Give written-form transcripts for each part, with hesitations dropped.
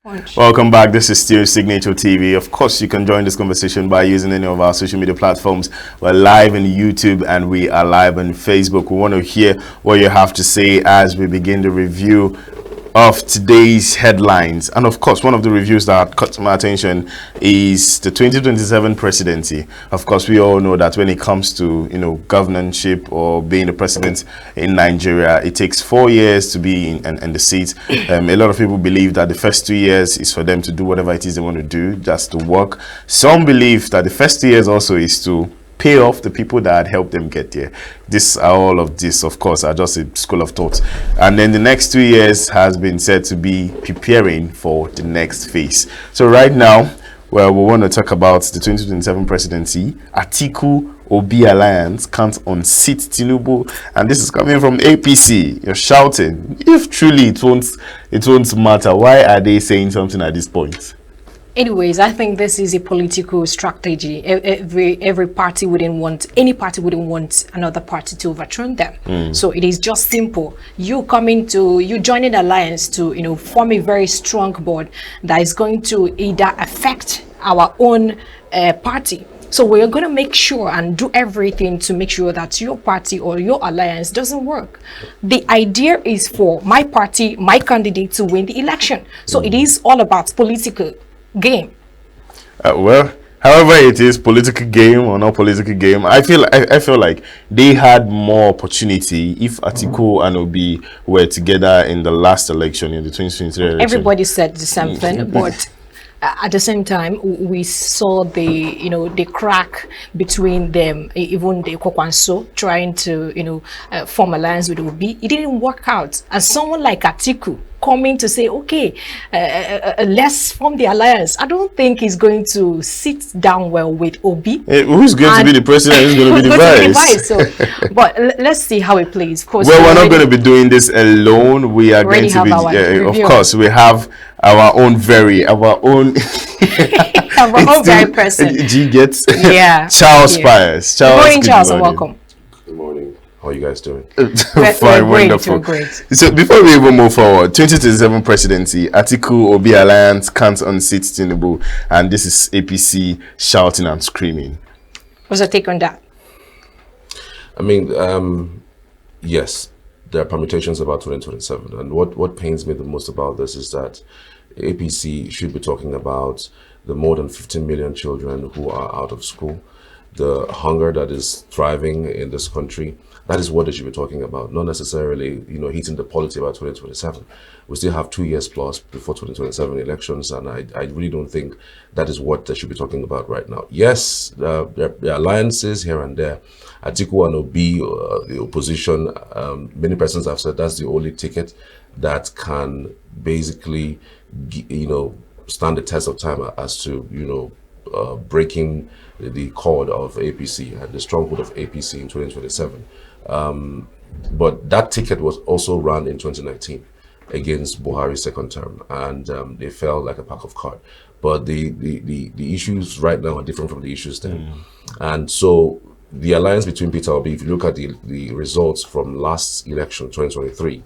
Punch. Welcome back. This is still Signature TV. Of course, you can join this conversation by using any of our social media platforms. We're live on YouTube and we are live on Facebook. We want to hear what you have to say as we begin the review of today's headlines. And of course, one of the reviews that caught my attention is the 2027 presidency. Of course, we all know that when it comes to, governorship or being the president in Nigeria, it takes 4 years to be in the seat. A lot of people believe that the first 2 years is for them to do whatever it is they want to do, just to work. Some believe that the first 2 years also is to pay off the people that had helped them get there. All of this, of course, are just a school of thought. And then the next 2 years has been said to be preparing for the next phase. So right now, well, we want to talk about the 2027 presidency. Atiku Obi alliance can't unseat Tinubu, and this is coming from APC. You're shouting. If truly it won't matter, why are they saying something at this point? Anyways, I think this is a political strategy. Every party wouldn't want, any party wouldn't want another party to overturn them. So it is just simple. You joining alliance to, form a very strong board that is going to either affect our own party. So we're going to make sure and do everything to make sure that your party or your alliance doesn't work. The idea is for my party, my candidate to win the election. So it is all about political game. Well, however it is, political game or not political game, I feel like they had more opportunity if Atiku and Obi were together in the last election, in the 2023 election. Everybody said the same thing, but at the same time, we saw the crack between them. Even the Kokwanso trying to form alliance with Obi, it didn't work out. And someone like Atiku coming to say, okay, let's form the alliance, I don't think he's going to sit down well with Obi. Who's going to be the president? Who's going to be the vice? So, but let's see how it plays. Of course, well, we're not going to be doing this alone. We are going to be, of course, we have our own very person. G gets Charles Pius. Good morning, Charles, and welcome. Good morning. How are you guys doing? Fine, wonderful. Great. So before we even move forward, 2027 presidency, Atiku Obi alliance can't unseat Tinubu, and this is APC shouting and screaming. What's your take on that? I mean, yes, there are permutations about 2027, and what pains me the most about this is that APC should be talking about the more than 15 million children who are out of school, the hunger that is thriving in this country. That is what they should be talking about, not necessarily, hitting the polity about 2027. We still have 2 years plus before 2027 elections, and I really don't think that is what they should be talking about right now. Yes, there are alliances here and there. Atiku and Obi, the opposition, many persons have said that's the only ticket that can basically, stand the test of time as to, breaking the cord of APC and the stronghold of APC in 2027. But that ticket was also run in 2019 against Buhari's second term, and they fell like a pack of cards. But the issues right now are different from the issues then. And so the alliance between Peter Obi, if you look at the results from last election, 2023,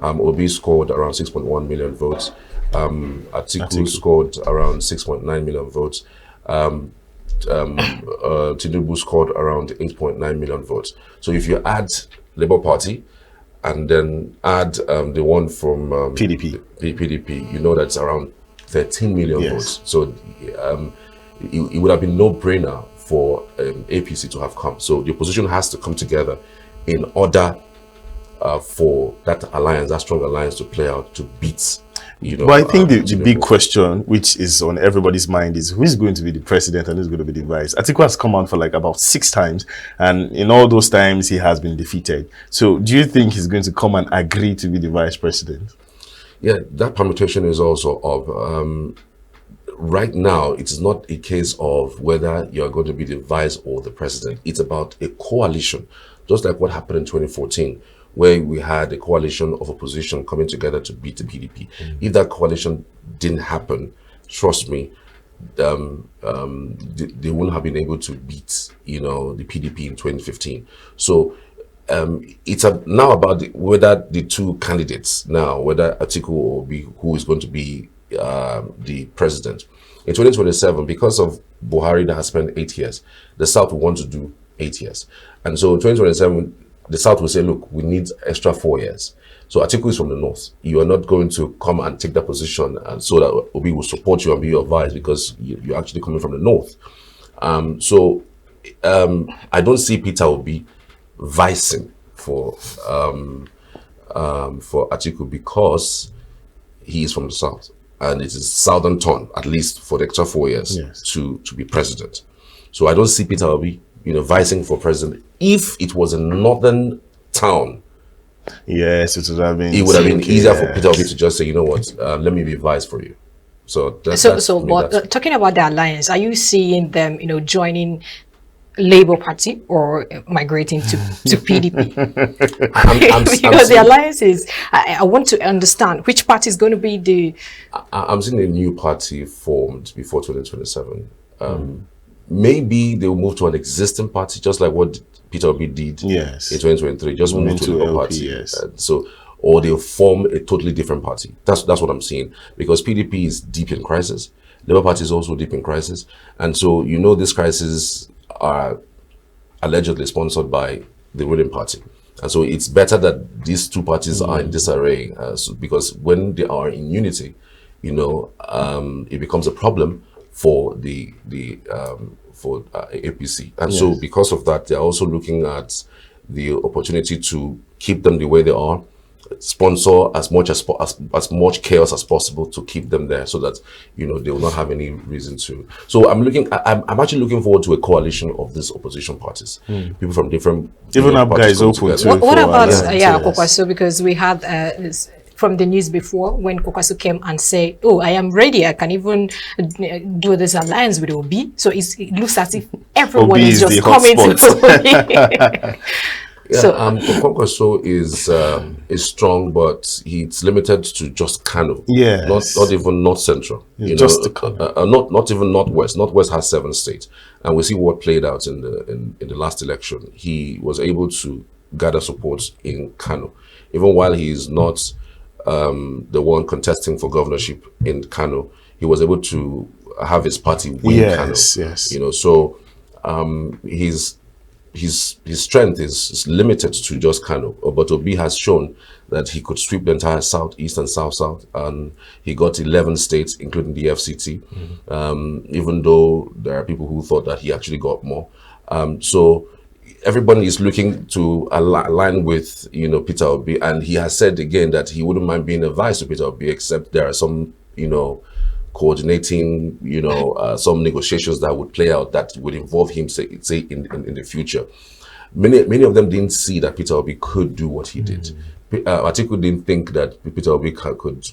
Obi scored around 6.1 million votes. Atiku scored around 6.9 million votes. Tinubu scored around 8.9 million votes. So if you add Labour Party and then add the one from PDP, you know that's around 13 million votes. So it would have been no-brainer for APC to have come. So the opposition has to come together in order for that alliance, that strong alliance, to play out, to beat. But I think the big question, which is on everybody's mind, is who is going to be the president and who's going to be the vice. Atiku has come out for like about 6 times, and in all those times he has been defeated. So do you think he's going to come and agree to be the vice president? Yeah, that permutation is also of right now. It's not a case of whether you're going to be the vice or the president. It's about a coalition, just like what happened in 2014. Where we had a coalition of opposition coming together to beat the PDP. If that coalition didn't happen, trust me, they wouldn't have been able to beat, the PDP in 2015. So it's now about whether the two candidates now, whether Atiku or Obi, who is going to be the president. In 2027, because of Buhari that has spent 8 years, the South will want to do 8 years. And so in 2027, the South will say, look, we need extra 4 years. So Atiku is from the North. You are not going to come and take that position and so that Obi will support you and be your advice because you're actually coming from the North. I don't see Peter Obi vicing for Atiku because he is from the South. And it is Southern turn, at least for the extra 4 years, to be president. So I don't see Peter Obi, vicing for president. If it was a northern town, yes, it would have been. It would have been easier for Peter Obi to just say, you know what, let me be vice for you. So talking about the alliance, are you seeing them, joining Labour Party or migrating to PDP? Because the alliance is, I want to understand which party is going to be the... I'm seeing a new party formed before 2027. Maybe they will move to an existing party, just like what Peter Obi did in 2023. Just move to a party. Yes. Or they'll form a totally different party. That's what I'm seeing. Because PDP is deep in crisis. Labour Party is also deep in crisis. And so, this crisis are allegedly sponsored by the ruling party. And so it's better that these two parties are in disarray because when they are in unity, it becomes a problem for the APC. And so because of that, they're also looking at the opportunity to keep them the way they are, sponsor as much chaos as possible to keep them there so that they will not have any reason to. So I'm actually looking forward to a coalition of these opposition parties, people from different even up guys open to what about Kwakwaso, because we had from the news before when Kwakwaso came and said, oh, I am ready, I can even do this alliance with Obi. So it looks as if everyone is just coming to Obi. Kwakwaso is strong, but it's limited to just Kano. Not even North Central. Just not even Northwest. Northwest has 7 states, and we see what played out in the last election. He was able to gather support in Kano, even while he is not the one contesting for governorship in Kano. He was able to have his party win Kano. So his strength is limited to just Kano, but Obi has shown that he could sweep the entire South, East and South, and he got 11 states, including the FCT, even though there are people who thought that he actually got more. So everybody is looking to align with, Peter Obi, and he has said again that he wouldn't mind being a vice to Peter Obi, except there are some, coordinating, some negotiations that would play out that would involve him, say in the future. Many of them didn't see that Peter Obi could do what he did. Atiku didn't think that Peter Obi could,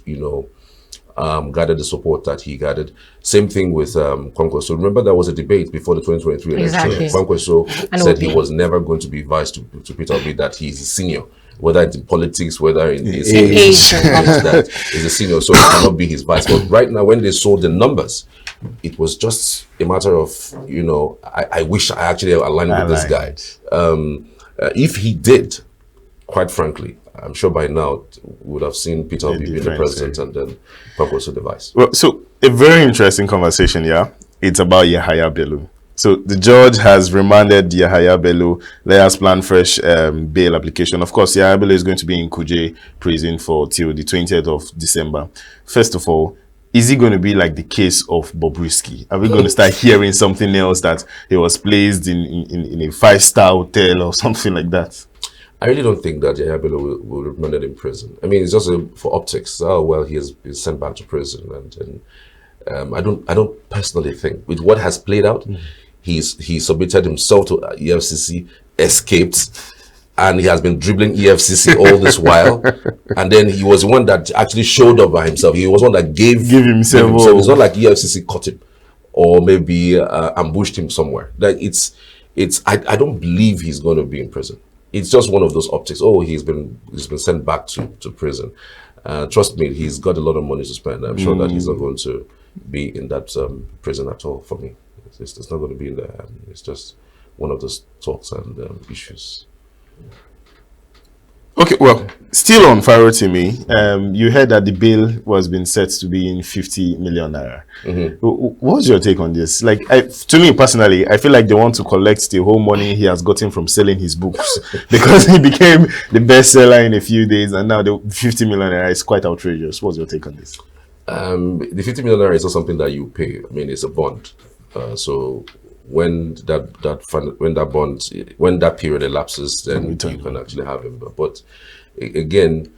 gather the support that he gathered. Same thing with Kwankwaso. Remember, there was a debate before the 2023 election. Kwankwaso said he was never going to be vice to Peter Obi, that he's a senior. Whether it's in politics, whether in his age, that is a senior, so he cannot be his vice. But right now, when they saw the numbers, it was just a matter of, I wish I actually aligned with this guy. If he did, quite frankly, I'm sure by now we would have seen Peter Obi being the president and then Kwankwaso the vice. Well, so a very interesting conversation, it's about Yahaya Bello. So the judge has remanded Yahaya Bello. Let us plan fresh bail application. Of course, Yahaya Bello is going to be in Kuje prison till the 20th of December. First of all, is it going to be like the case of Bobrisky? Are we going to start hearing something else, that he was placed in a 5-star hotel or something like that? I really don't think that Yahaya Bello will remain in prison. I mean, it's just for optics. Oh, well, he has been sent back to prison, and I don't personally think with what has played out. He submitted himself to EFCC, escaped, and he has been dribbling EFCC all this while. And then he was the one that actually showed up by himself. He was one that gave himself. It's not like EFCC caught him or maybe ambushed him somewhere. Like I don't believe he's going to be in prison. It's just one of those optics. Oh, he's been sent back to prison. Trust me, he's got a lot of money to spend. I'm sure that he's not going to be in that prison at all. For me, it's not going to be in there. It's just one of those talks and issues. Okay, well, Still on Farotimi, you heard that the bill was been set to be in 50 million naira. What's your take on this? Like, to me personally, I feel like they want to collect the whole money he has gotten from selling his books because he became the bestseller in a few days, and now the 50 million naira is quite outrageous. What's your take on this? The 50 million naira is not something that you pay. I mean, it's a bond. So when that period elapses, then you can actually have him. But again,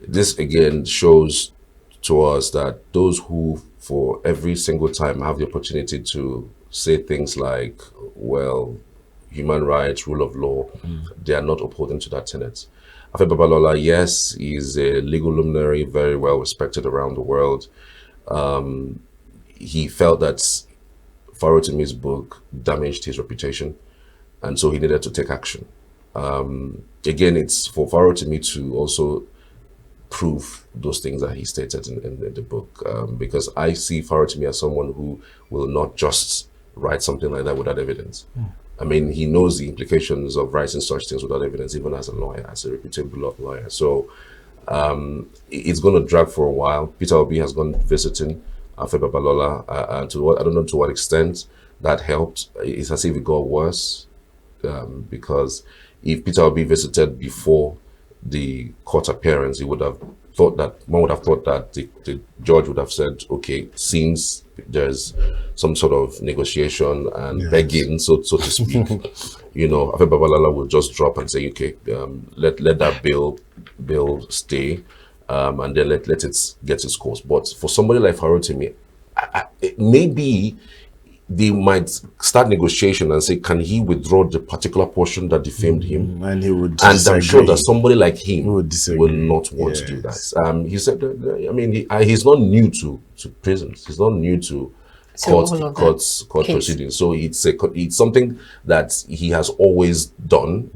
this again shows to us that those who, for every single time, have the opportunity to say things like, well, human rights, rule of law, they are not upholding to that tenet. Afe Babalola, yes, he's a legal luminary, very well respected around the world. He felt that Farotimi's book damaged his reputation, and so he needed to take action. Again, it's for Farotimi to also prove those things that he stated in the book, because I see Farotimi as someone who will not just write something like that without evidence. I mean, he knows the implications of writing such things without evidence, even as a lawyer, as a reputable lawyer. So it's going to drag for a while. Peter Obi has gone visiting Afe Babalola, and I don't know to what extent that helped. It's as if it got worse, because if Peter Obi visited before the court appearance, one would have thought that the judge would have said, okay, since there's some sort of negotiation and begging, so to speak, Afe Babalola will just drop and say, okay, let that bill stay, and then let it get its course. But for somebody like Farotimi, maybe they might start negotiation and say, can he withdraw the particular portion that defamed him? And he would disagree. And I'm sure that somebody like him will not want to do that. He said, I mean, he's not new to prisons. He's not new to court proceedings. So it's something that he has always done.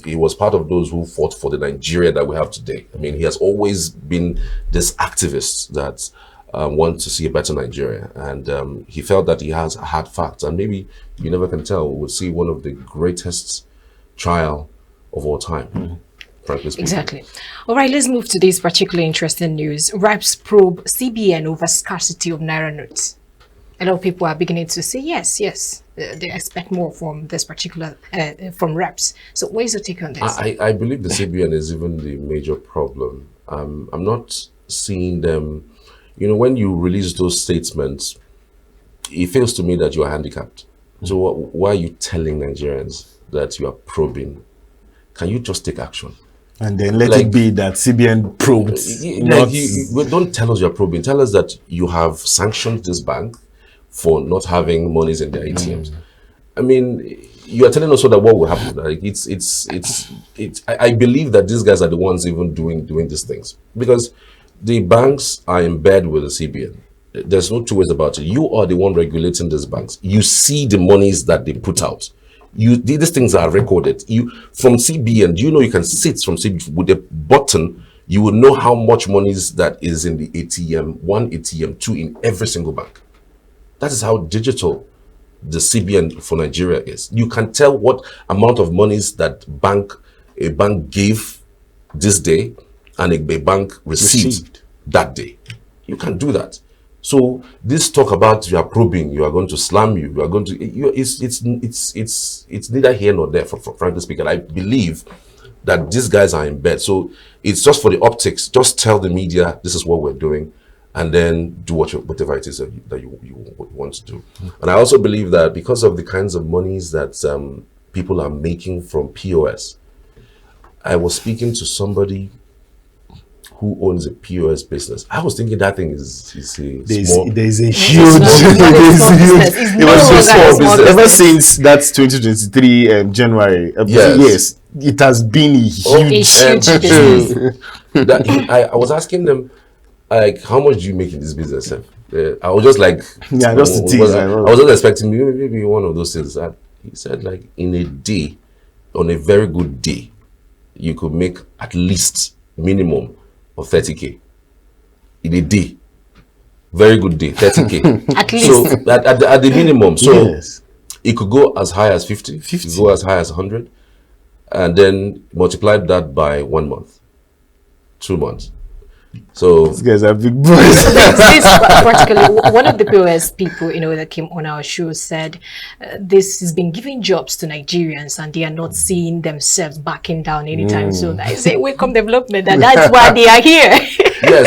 He was part of those who fought for the Nigeria that we have today. I mean, he has always been this activist that want to see a better Nigeria, and he felt that he has hard facts, and maybe you never can tell. We'll see one of the greatest trial of all time, frankly speaking. Exactly. All right, let's move to this particularly interesting news. Reps probe CBN over scarcity of naira notes. A lot of people are beginning to say yes, they expect more from this particular from reps. So what is your take on this? I believe the CBN is even the major problem. I'm not seeing them. When you release those statements, it feels to me that you are handicapped. So why are you telling Nigerians that you are probing? Can you just take action? And then let it be that CBN probed. Don't tell us you're probing. Tell us that you have sanctioned this bank for not having monies in their ATMs. I mean, you are telling us that what will happen. Like I believe that these guys are the ones even doing these things, because the banks are in bed with the CBN. There's no two ways about it. You are the one regulating these banks. You see the monies that they put out. These things are recorded. From CBN, you can sit from CBN with a button. You will know how much monies that is in the ATM, one ATM, two in every single bank. That is how digital the CBN for Nigeria is. You can tell what amount of monies that a bank gave this day and a bank received that day. You can do that. So this talk about you are probing, you are going to slam you are going to. It's neither here nor there. For frankly speaking, I believe that these guys are in bed. So it's just for the optics. Just tell the media this is what we're doing, and then do whatever it is that you want to do. And I also believe that because of the kinds of monies that people are making from POS, I was speaking to somebody who owns a POS business. I was thinking that thing is small. There's a huge. It was a small business. Ever since that 2023 January, yes, it has been a huge business. I was asking them, like, how much do you make in this business? I was just like, I was just expecting maybe one of those things. He said, like, in a day, on a very good day, you could make at least minimum of 30K in a day. Very good day, 30K. At least. So at the minimum. So it could go as high as 50. It could go as high as 100. And then multiply that by 1 month. 2 months. So These guys are big boys. This particularly, one of the POS people, that came on our show said this has been giving jobs to Nigerians and they are not seeing themselves backing down anytime soon. I say welcome development, and that's why they are here. yeah,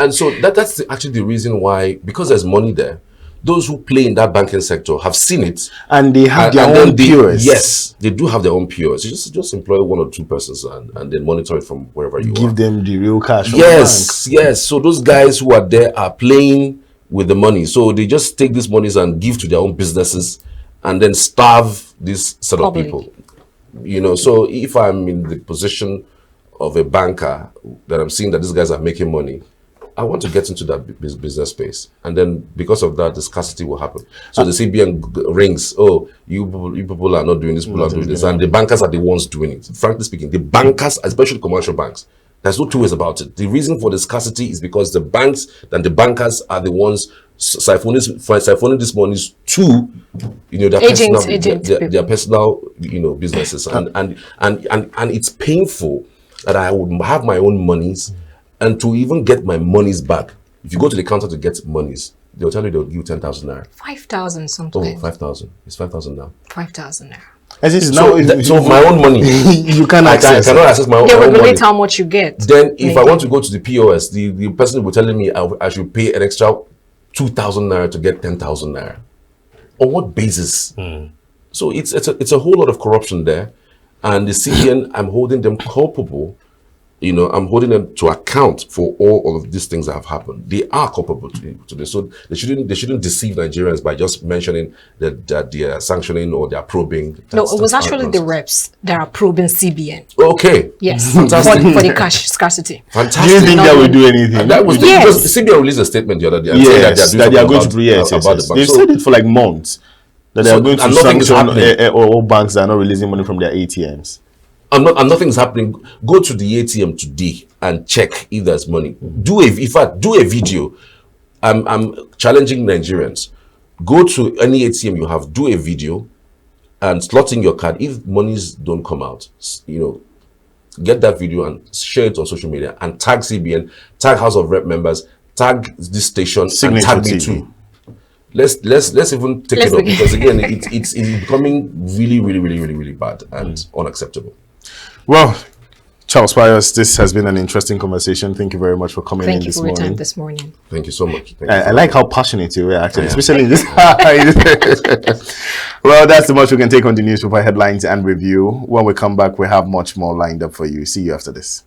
so that's actually the reason why, because there's money there. Those who play in that banking sector have seen it, and they have their own POS. Yes, they do have their own POS. You just employ 1 or 2 persons and then monitor it from wherever you give them the real cash. Yes. So those guys who are there are playing with the money. So they just take these monies and give to their own businesses, and then starve this set of people. So if I'm in the position of a banker that I'm seeing that these guys are making money, I want to get into that business space, and then because of that, the scarcity will happen. So the CBN rings, oh, you people are not doing this, people are doing this, and the bankers are the ones doing it. Frankly speaking, the bankers, especially commercial banks, there's no two ways about it. The reason for the scarcity is because the banks and the bankers are the ones siphoning these monies to, their personal, businesses, and it's painful that I would have my own monies. And to even get my monies back, if you go to the counter to get monies, they'll tell you they'll give you 10,000 naira. 5,000 something. Oh, 5,000. It's 5,000 now. 5,000 naira. So my own money, you cannot access. I cannot access my own money. They regulate how much you get. Then, if I want to go to the POS, the person will be telling me I should pay an extra 2,000 naira to get 10,000 naira. On what basis? So it's a whole lot of corruption there, and the CBN, I'm holding them culpable. I'm holding them to account for all of these things that have happened. They are culpable to this. So they shouldn't deceive Nigerians by just mentioning that they are sanctioning or they are probing. No, it was actually the reps that are probing CBN. Okay. Yes. for the cash scarcity. Fantastic. Do you think that will do anything? And that was because the CBN released a statement the other day. Yes, that they are going to do about the bank. They've said it for like months. That they are going to sanction all banks that are not releasing money from their ATMs. And nothing's happening. Go to the ATM today and check if there's money. Do a video. I'm challenging Nigerians. Go to any ATM you have, do a video, and slot in your card. If monies don't come out, get that video and share it on social media and tag CBN, tag House of Rep members, tag this station, and tag me too. Let's even take it up, because again, it's becoming really, really, really, really, really bad and unacceptable. Well, Charles Pius, this has been an interesting conversation. Thank you very much for coming in this morning. Thank you for your time this morning. Thank you so much. I like how passionate you were, actually, especially in this. Well, that's the much we can take on the newspaper headlines and review. When we come back, we have much more lined up for you. See you after this.